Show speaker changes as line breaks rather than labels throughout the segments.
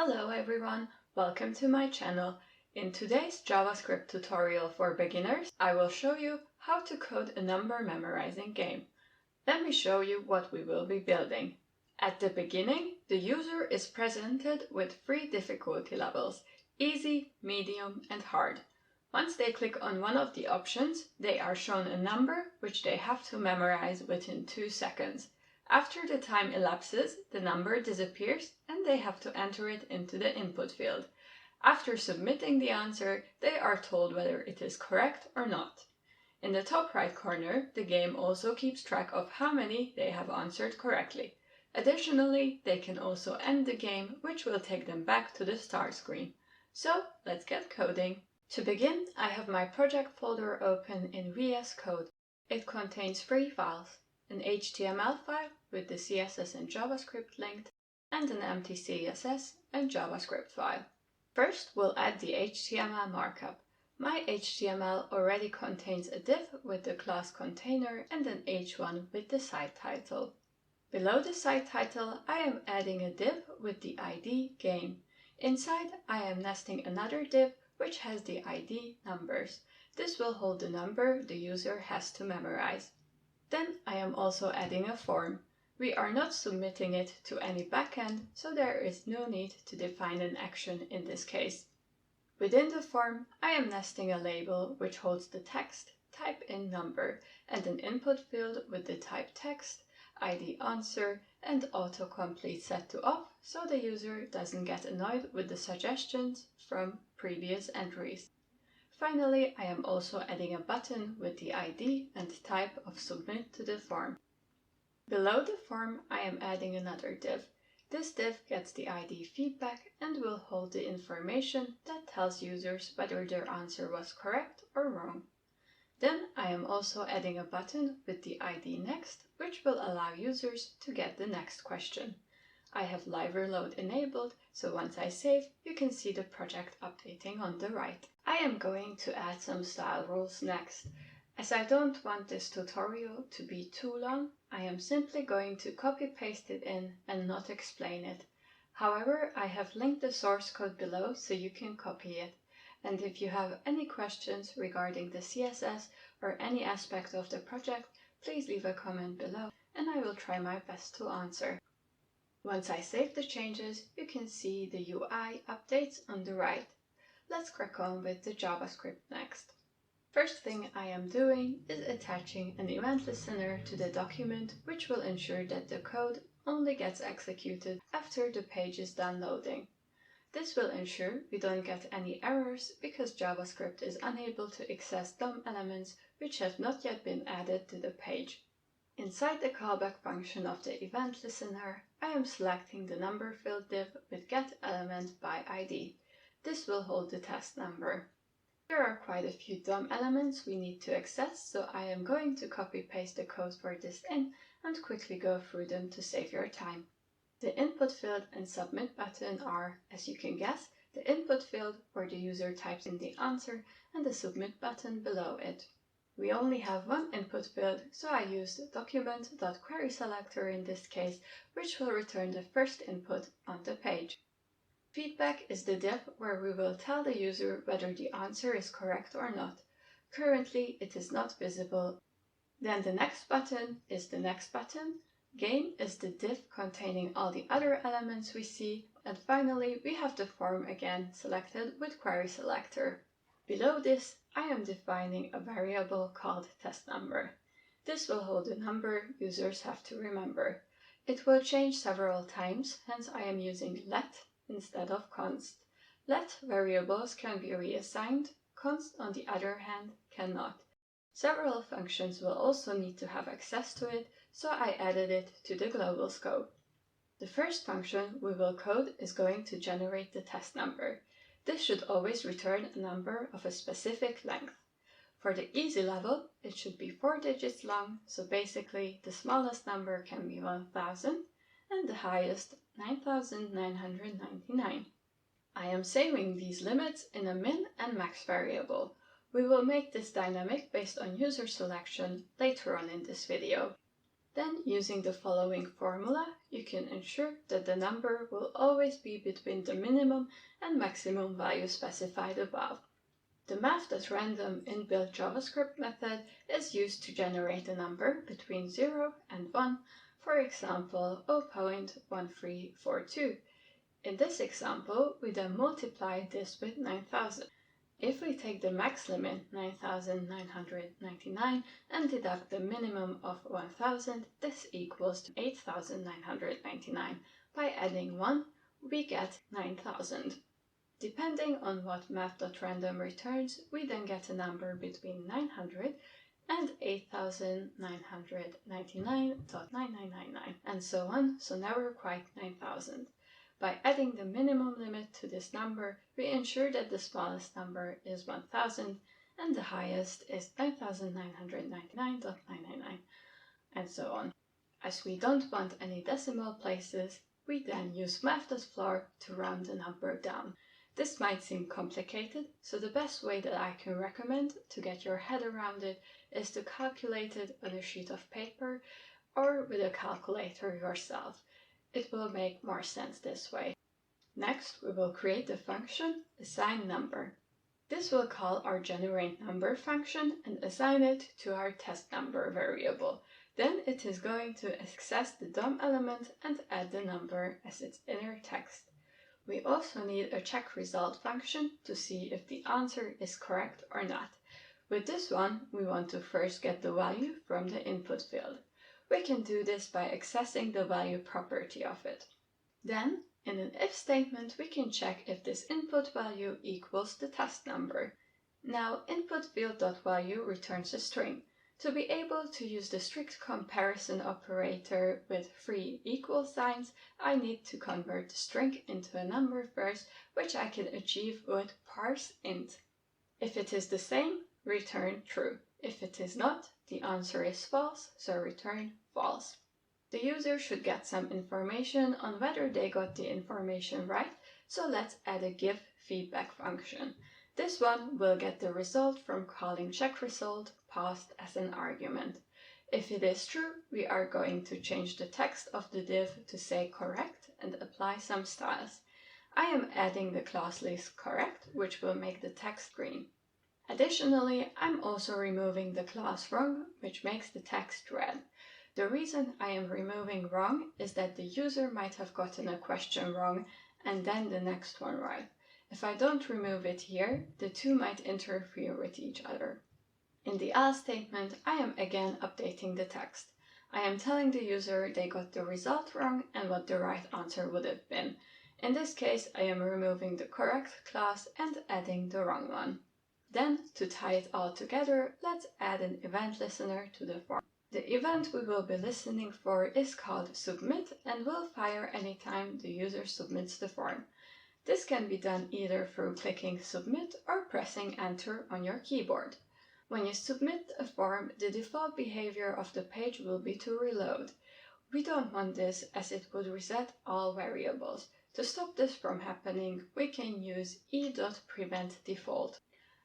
Hello everyone, welcome to my channel. In today's JavaScript tutorial for beginners, I will show you how to code a number memorizing game. Let me show you what we will be building. At the beginning, the user is presented with 3 difficulty levels: easy, medium, and hard. Once they click on one of the options, they are shown a number which they have to memorize within 2 seconds. After the time elapses, the number disappears and they have to enter it into the input field. After submitting the answer, they are told whether it is correct or not. In the top right corner, the game also keeps track of how many they have answered correctly. Additionally, they can also end the game, which will take them back to the start screen. So, let's get coding. To begin, I have my project folder open in VS Code. It contains 3 files: an HTML file with the CSS and JavaScript linked, and an empty CSS and JavaScript file. First, we'll add the HTML markup. My HTML already contains a div with the class container and an h1 with the site title. Below the site title, I am adding a div with the ID game. Inside, I am nesting another div which has the ID numbers. This will hold the number the user has to memorize. Then I am also adding a form. We are not submitting it to any backend, so there is no need to define an action in this case. Within the form, I am nesting a label which holds the text, type in number, and an input field with the type text, ID answer, and autocomplete set to off, so the user doesn't get annoyed with the suggestions from previous entries. Finally, I am also adding a button with the ID and type of submit to the form. Below the form, I am adding another div. This div gets the ID feedback and will hold the information that tells users whether their answer was correct or wrong. Then I am also adding a button with the ID next, which will allow users to get the next question. I have live reload enabled, so once I save, you can see the project updating on the right. I am going to add some style rules next. As I don't want this tutorial to be too long, I am simply going to copy-paste it in and not explain it. However, I have linked the source code below so you can copy it. And if you have any questions regarding the CSS or any aspect of the project, please leave a comment below and I will try my best to answer. Once I save the changes, you can see the UI updates on the right. Let's crack on with the JavaScript next. First thing I am doing is attaching an event listener to the document, which will ensure that the code only gets executed after the page is done loading. This will ensure we don't get any errors because JavaScript is unable to access DOM elements which have not yet been added to the page. Inside the callback function of the event listener, I am selecting the number field div with getElementById. This will hold the test number. There are quite a few DOM elements we need to access, so I am going to copy-paste the code for this in and quickly go through them to save your time. The input field and submit button are, as you can guess, the input field where the user types in the answer and the submit button below it. We only have one input field, so I use the document.querySelector in this case, which will return the first input on the page. Feedback is the div where we will tell the user whether the answer is correct or not. Currently, it is not visible. Then the next button is the next button. Game is the div containing all the other elements we see. And finally, we have the form again selected with querySelector. Below this, I am defining a variable called testNumber. This will hold the number users have to remember. It will change several times, hence I am using let instead of const. Let variables can be reassigned, const on the other hand cannot. Several functions will also need to have access to it, so I added it to the global scope. The first function we will code is going to generate the test number. This should always return a number of a specific length. For the easy level, it should be 4 digits long, so basically the smallest number can be 1000 and the highest 9999. I am saving these limits in a min and max variable. We will make this dynamic based on user selection later on in this video. Then, using the following formula, you can ensure that the number will always be between the minimum and maximum value specified above. The Math.random inbuilt JavaScript method is used to generate a number between 0 and 1, for example 0.1342. In this example, we then multiply this with 9,000. If we take the max limit 9,999 and deduct the minimum of 1,000, this equals to 8,999. By adding 1, we get 9,000. Depending on what Math.random returns, we then get a number between 900 and 8,999.9999, and so on, so never quite 9,000. By adding the minimum limit to this number, we ensure that the smallest number is 1,000 and the highest is 9,999.999, and so on. As we don't want any decimal places, we then use Math.floor to round the number down. This might seem complicated, so the best way that I can recommend to get your head around it is to calculate it on a sheet of paper or with a calculator yourself. It will make more sense this way. Next, we will create the function assignNumber. This will call our generateNumber function and assign it to our testNumber variable. Then it is going to access the DOM element and add the number as its inner text. We also need a checkResult function to see if the answer is correct or not. With this one, we want to first get the value from the input field. We can do this by accessing the value property of it. Then, in an if statement, we can check if this input value equals the test number. Now, inputField.value returns a string. To be able to use the strict comparison operator with 3 equal signs, I need to convert the string into a number first, which I can achieve with parseInt. If it is the same, return true. If it is not, the answer is false, so return false. The user should get some information on whether they got the information right, so let's add a give feedback function. This one will get the result from calling checkResult passed as an argument. If it is true, we are going to change the text of the div to say correct and apply some styles. I am adding the class list correct, which will make the text green. Additionally, I'm also removing the class wrong, which makes the text red. The reason I am removing wrong is that the user might have gotten a question wrong and then the next one right. If I don't remove it here, the two might interfere with each other. In the else statement, I am again updating the text. I am telling the user they got the result wrong and what the right answer would have been. In this case, I am removing the correct class and adding the wrong one. Then, to tie it all together, let's add an event listener to the form. The event we will be listening for is called submit and will fire anytime the user submits the form. This can be done either through clicking submit or pressing enter on your keyboard. When you submit a form, the default behavior of the page will be to reload. We don't want this as it would reset all variables. To stop this from happening, we can use e.preventDefault.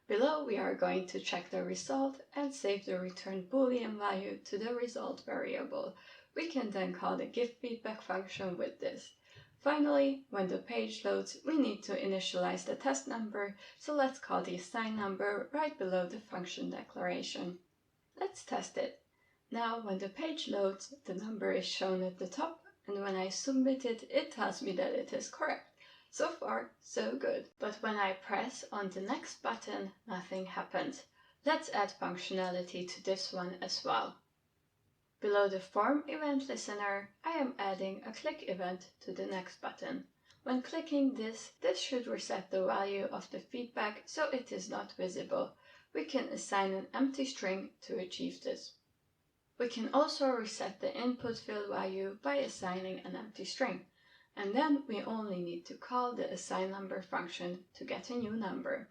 Below, we are going to check the result and save the returned Boolean value to the result variable. We can then call the giveFeedback function with this. Finally, when the page loads, we need to initialize the test number, so let's call the assignNumber right below the function declaration. Let's test it. Now, when the page loads, the number is shown at the top, and when I submit it, it tells me that it is correct. So far, so good. But when I press on the next button, nothing happens. Let's add functionality to this one as well. Below the form event listener, I am adding a click event to the next button. When clicking this should reset the value of the feedback so it is not visible. We can assign an empty string to achieve this. We can also reset the input field value by assigning an empty string. And then we only need to call the assignNumber function to get a new number.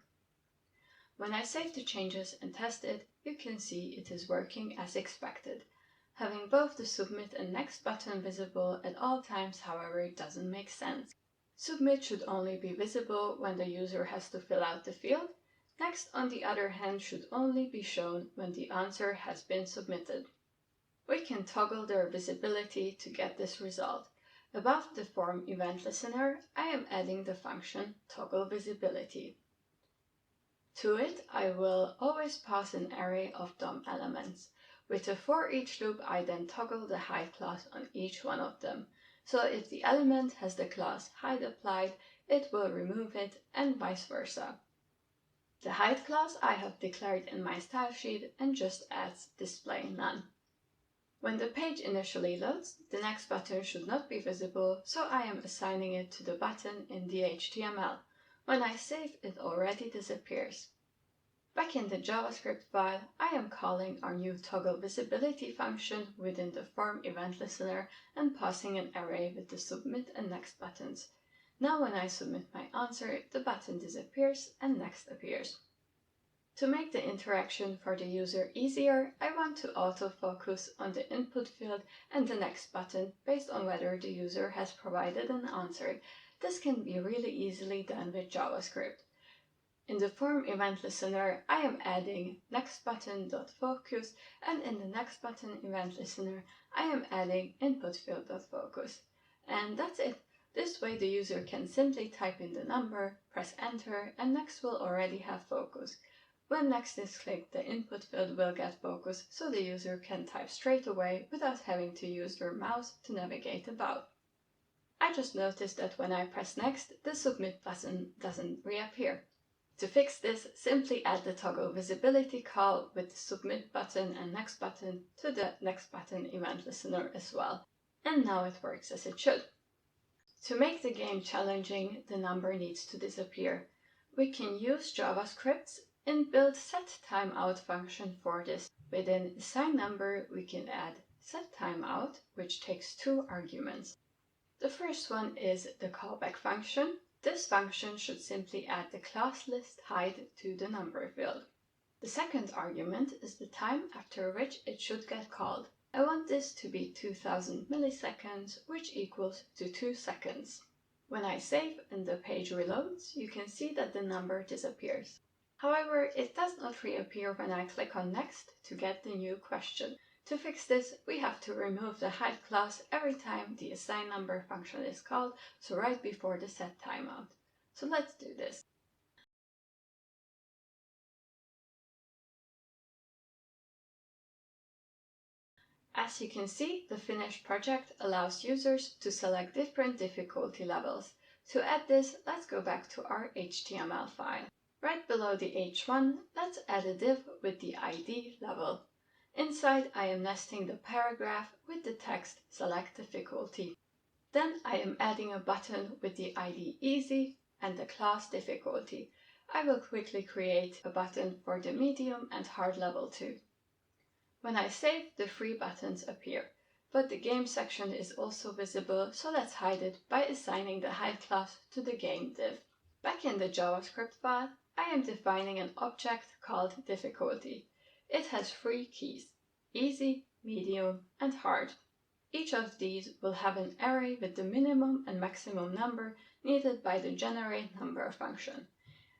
When I save the changes and test it, you can see it is working as expected. Having both the submit and next button visible at all times, however, doesn't make sense. Submit should only be visible when the user has to fill out the field. Next, on the other hand, should only be shown when the answer has been submitted. We can toggle their visibility to get this result. Above the form event listener, I am adding the function toggle visibility. To it, I will always pass an array of DOM elements. With the for each loop, I then toggle the hide class on each one of them. So if the element has the class hide applied, it will remove it, and vice versa. The hide class I have declared in my style sheet and just adds display none. When the page initially loads, the next button should not be visible, so I am assigning it to the button in the HTML. When I save, it already disappears. Back in the JavaScript file, I am calling our new toggle visibility function within the form event listener and passing an array with the submit and next buttons. Now when I submit my answer, the button disappears and next appears. To make the interaction for the user easier, I want to autofocus on the input field and the next button based on whether the user has provided an answer. This can be really easily done with JavaScript. In the form event listener, I am adding nextButton.focus, and in the next button event listener, I am adding inputField.focus. And that's it. This way the user can simply type in the number, press enter, and next will already have focus. When next is clicked, the input field will get focus, so the user can type straight away without having to use their mouse to navigate about. I just noticed that when I press next, the submit button doesn't reappear. To fix this, simply add the toggle visibility call with the submit button and next button to the next button event listener as well. And now it works as it should. To make the game challenging, the number needs to disappear. We can use JavaScript's inbuilt setTimeout function for this. Within assignNumber, we can add setTimeout, which takes two arguments. The first one is the callback function. This function should simply add the class list hide to the number field. The second argument is the time after which it should get called. I want this to be 2000 milliseconds, which equals to 2 seconds. When I save and the page reloads, you can see that the number disappears. However, it does not reappear when I click on Next to get the new question. To fix this, we have to remove the hide class every time the assignNumber function is called, so right before the setTimeout. So let's do this. As you can see, the finished project allows users to select different difficulty levels. To add this, let's go back to our HTML file. Right below the H1, let's add a div with the ID level. Inside, I am nesting the paragraph with the text select difficulty. Then I am adding a button with the ID easy and the class difficulty. I will quickly create a button for the medium and hard level too. When I save, the three buttons appear, but the game section is also visible, so let's hide it by assigning the hide class to the game div. Back in the JavaScript file, I am defining an object called difficulty. It has three keys: easy, medium, and hard. Each of these will have an array with the minimum and maximum number needed by the generateNumber function.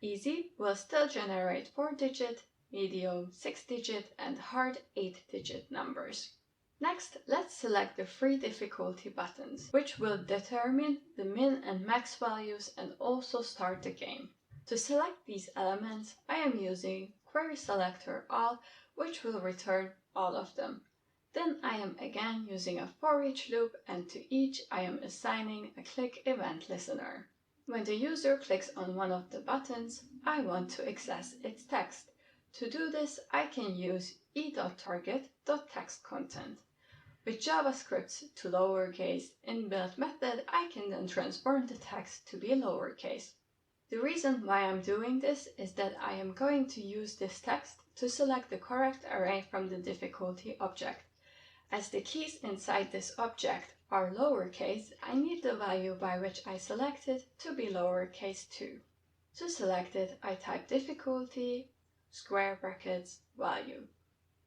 Easy will still generate 4-digit, medium 6-digit, and hard 8-digit numbers. Next, let's select the three difficulty buttons, which will determine the min and max values and also start the game. To select these elements, I am using querySelectorAll, which will return all of them. Then I am again using a for each loop, and to each I am assigning a click event listener. When the user clicks on one of the buttons, I want to access its text. To do this, I can use e.target.textContent. With JavaScript's to lowercase inbuilt method, I can then transform the text to be lowercase. The reason why I'm doing this is that I am going to use this text to select the correct array from the difficulty object. As the keys inside this object are lowercase, I need the value by which I select it to be lowercase too. To select it, I type difficulty, square brackets, value.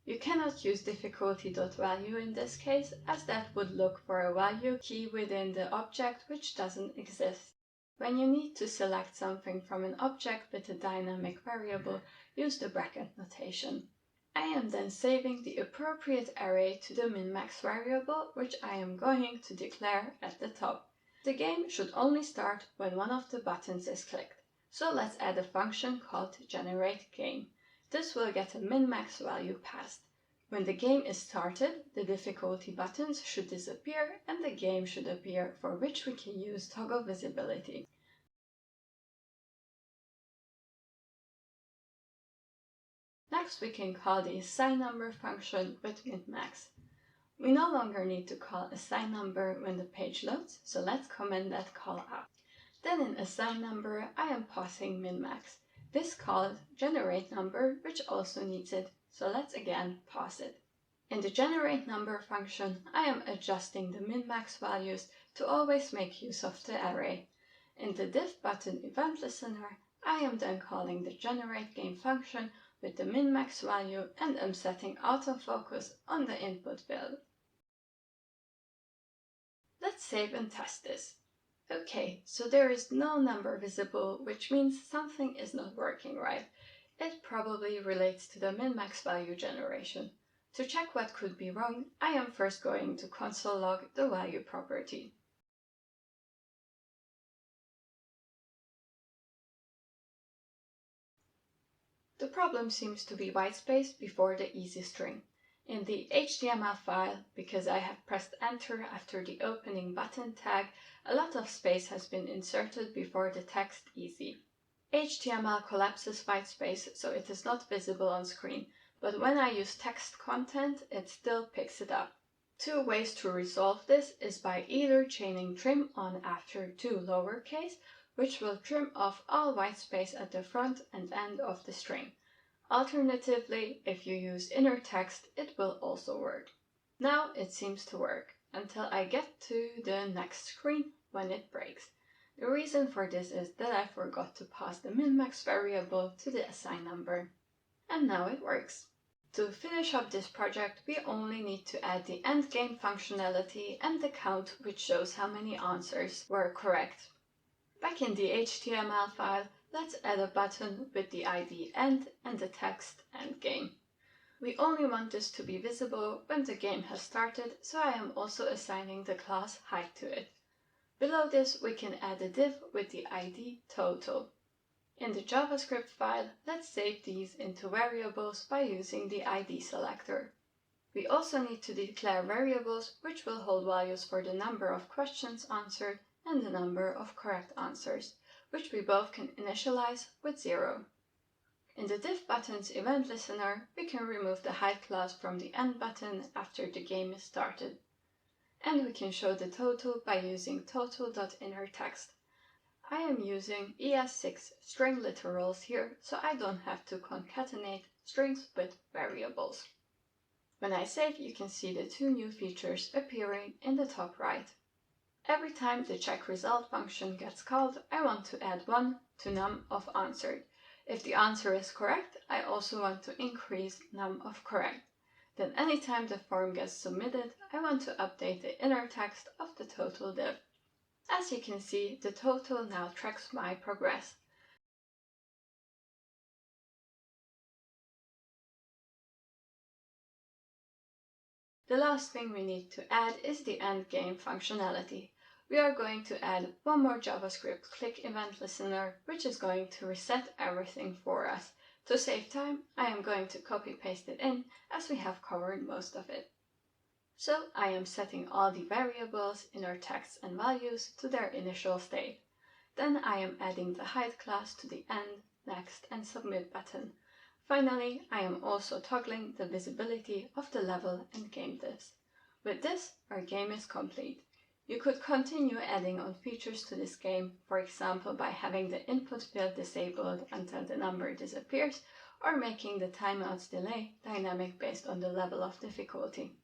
You cannot use difficulty.value in this case, as that would look for a value key within the object which doesn't exist. When you need to select something from an object with a dynamic variable, use the bracket notation. I am then saving the appropriate array to the min-max variable, which I am going to declare at the top. The game should only start when one of the buttons is clicked. So let's add a function called generateGame. This will get a min-max value passed. When the game is started, the difficulty buttons should disappear and the game should appear, for which we can use toggle visibility. Next, we can call the assignNumber function with min-max. We no longer need to call assignNumber when the page loads, so let's comment that call out. Then in assignNumber, I am passing min-max. This calls generateNumber, which also needs it, so let's again pass it. In the generateNumber function, I am adjusting the min-max values to always make use of the array. In the div button event listener, I am then calling the generateGame function with the min-max value and I'm setting autofocus on the input field. Let's save and test this. Okay, so there is no number visible, which means something is not working right. It probably relates to the min-max value generation. To check what could be wrong, I am first going to console log the value property. The problem seems to be whitespace before the easy string. In the HTML file, because I have pressed enter after the opening button tag, a lot of space has been inserted before the text easy. HTML collapses whitespace, so it is not visible on screen, but when I use text content, it still picks it up. Two ways to resolve this is by either chaining trim on after to lowercase, which will trim off all whitespace at the front and end of the string. Alternatively, if you use inner text, it will also work. Now it seems to work, until I get to the next screen when it breaks. The reason for this is that I forgot to pass the min-max variable to the assignNumber. And now it works. To finish up this project, we only need to add the endGame functionality and the count, which shows how many answers were correct. Back in the HTML file, let's add a button with the ID end and the text endGame. We only want this to be visible when the game has started, so I am also assigning the class height to it. Below this, we can add a div with the ID total. In the JavaScript file, let's save these into variables by using the ID selector. We also need to declare variables which will hold values for the number of questions answered and the number of correct answers, which we both can initialize with 0. In the div button's event listener, we can remove the height class from the end button after the game is started. And we can show the total by using total.innerText. I am using ES6 string literals here, so I don't have to concatenate strings with variables. When I save, you can see the two new features appearing in the top right. Every time the checkResult function gets called, I want to add 1 to num of answered. If the answer is correct, I also want to increase num of correct. Then anytime the form gets submitted, I want to update the inner text of the total div. As you can see, the total now tracks my progress. The last thing we need to add is the endGame functionality. We are going to add one more JavaScript click event listener, which is going to reset everything for us. To save time, I am going to copy-paste it in, as we have covered most of it. So I am setting all the variables, inner text and values to their initial state. Then I am adding the height class to the end, next and submit button. Finally, I am also toggling the visibility of the level and game divs. With this, our game is complete. You could continue adding on features to this game, for example by having the input field disabled until the number disappears, or making the timeouts delay dynamic based on the level of difficulty.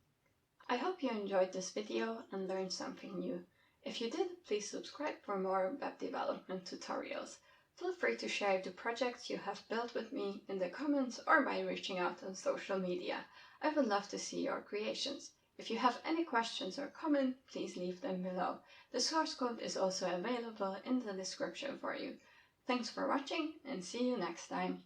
I hope you enjoyed this video and learned something new. If you did, please subscribe for more web development tutorials. Feel free to share the projects you have built with me in the comments or by reaching out on social media. I would love to see your creations. If you have any questions or comments, please leave them below. The source code is also available in the description for you. Thanks for watching and see you next time.